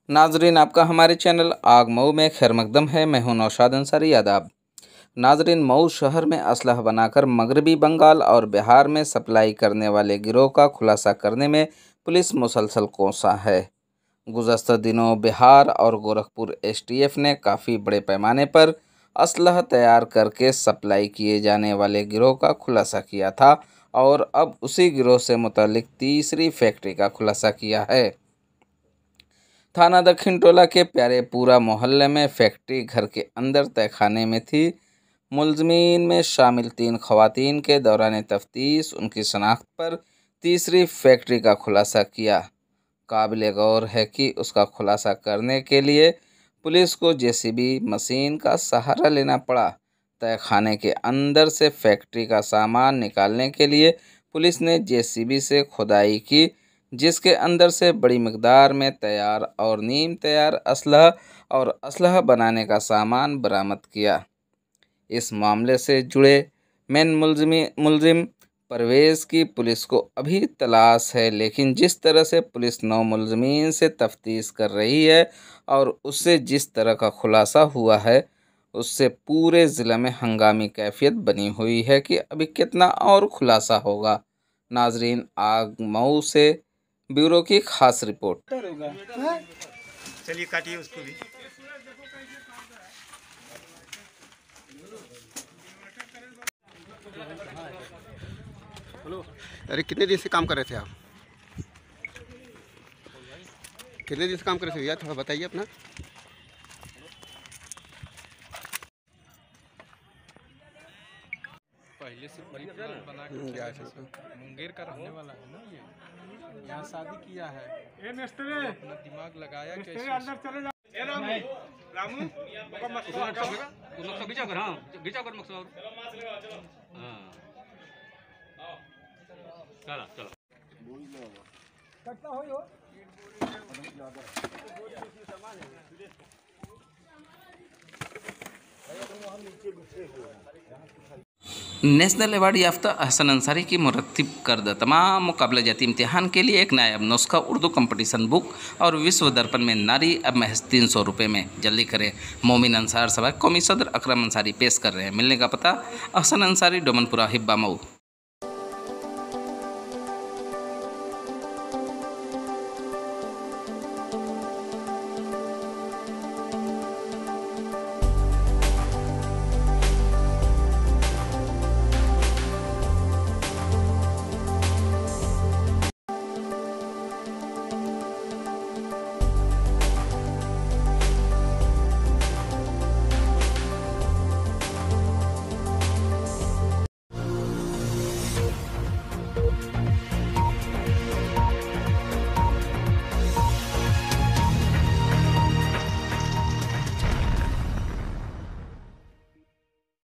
नाजरीन, आपका हमारे चैनल आग मऊ में खैर मकदम है। मैं हूं नौशाद अंसारी आदाब। नाजरीन, मऊ शहर में असलहा बनाकर मगरबी बंगाल और बिहार में सप्लाई करने वाले गिरोह का खुलासा करने में पुलिस मुसलसल कोसा है। गुज़श्ता दिनों बिहार और गोरखपुर एसटीएफ ने काफ़ी बड़े पैमाने पर असलहा तैयार करके सप्लाई किए जाने वाले गिरोह का खुलासा किया था और अब उसी गिरोह से मुतल्लिक तीसरी फैक्ट्री का खुलासा किया है। थाना दक्षिण टोला के प्यारेपुरा मोहल्ले में फैक्ट्री घर के अंदर तहखाने में थी। मुलजमीन में शामिल 3 खवातीन के दौरान तफ्तीश उनकी शनाख्त पर तीसरी फैक्ट्री का खुलासा किया। काबिल गौर है कि उसका खुलासा करने के लिए पुलिस को जेसीबी मशीन का सहारा लेना पड़ा। तहखाने के अंदर से फैक्ट्री का सामान निकालने के लिए पुलिस ने जेसीबी से खुदाई की, जिसके अंदर से बड़ी मिकदार में तैयार और नीम तैयार असलहा और असलहा बनाने का सामान बरामद किया। इस मामले से जुड़े मेन मुलजिम परवेज़ की पुलिस को अभी तलाश है, लेकिन जिस तरह से पुलिस 9 मुलजमीन से तफ्तीश कर रही है और उससे जिस तरह का खुलासा हुआ है, उससे पूरे ज़िले में हंगामी कैफियत बनी हुई है कि अभी कितना और खुलासा होगा। नाजरीन, आग मऊ से ब्यूरो की खास रिपोर्ट। चलिए काटिए उसको भी। अरे कितने दिन से काम कर रहे थे आप? कितने दिन से काम कर रहे थे भैया, थोड़ा बताइए अपना। पहले से प्लान बना के मुंगेर का रहने वाला है ना, ये यहाँ शादी किया है, अपना दिमाग लगाया कैसे नेशनल अवार्ड याफ्ता अहसन अंसारी की मुरत्तिब करदा तमाम मुकाबला जाती इम्तिहान के लिए एक नायाब नुस्खा उर्दू कंपटीशन बुक और विश्व दर्पण में नारी अब महज 300 रुपये में। जल्दी करें। मोमिन अंसार सभा कौमी सदर अकरम अंसारी पेश कर रहे हैं। मिलने का पता अहसन अंसारी डोमनपुरा हिब्बा मऊ।